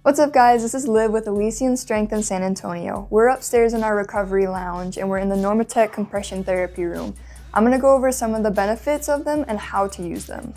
What's up guys, this is Liv with Elysian Strength in San Antonio. We're upstairs in our recovery lounge and we're in the NormaTec compression therapy room. I'm going to go over some of the benefits of them and how to use them.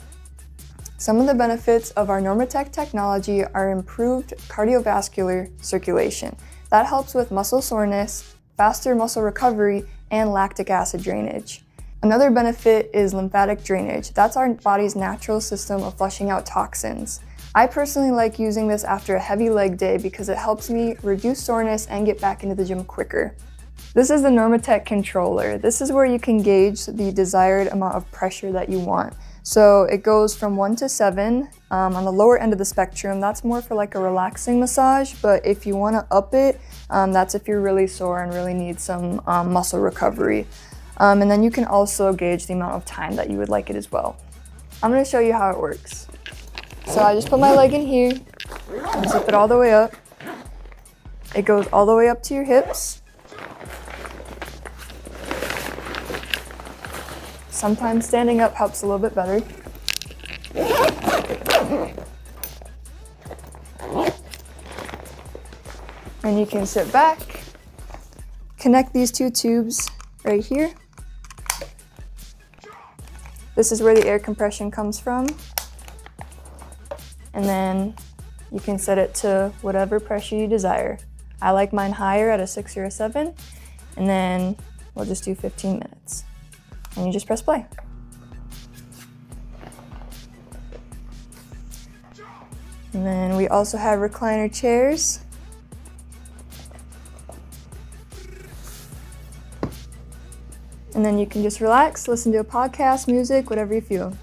Some of the benefits of our NormaTec technology are improved cardiovascular circulation. That helps with muscle soreness, faster muscle recovery, and lactic acid drainage. Another benefit is lymphatic drainage. That's our body's natural system of flushing out toxins. I personally like using this after a heavy leg day because it helps me reduce soreness and get back into the gym quicker. This is the NormaTec controller. This is where you can gauge the desired amount of pressure that you want. So it goes from 1 to 7 on the lower end of the spectrum. That's more for like a relaxing massage, but if you want to up it, that's if you're really sore and really need some muscle recovery. And then you can also gauge the amount of time that you would like it as well. I'm going to show you how it works. So I just put my leg in here and zip it all the way up. It goes all the way up to your hips. Sometimes standing up helps a little bit better. And you can sit back, connect these two tubes right here. This is where the air compression comes from. And then you can set it to whatever pressure you desire. I like mine higher at a 6 or a 7, and then we'll just do 15 minutes. And you just press play. And then we also have recliner chairs. And then you can just relax, listen to a podcast, music, whatever you feel.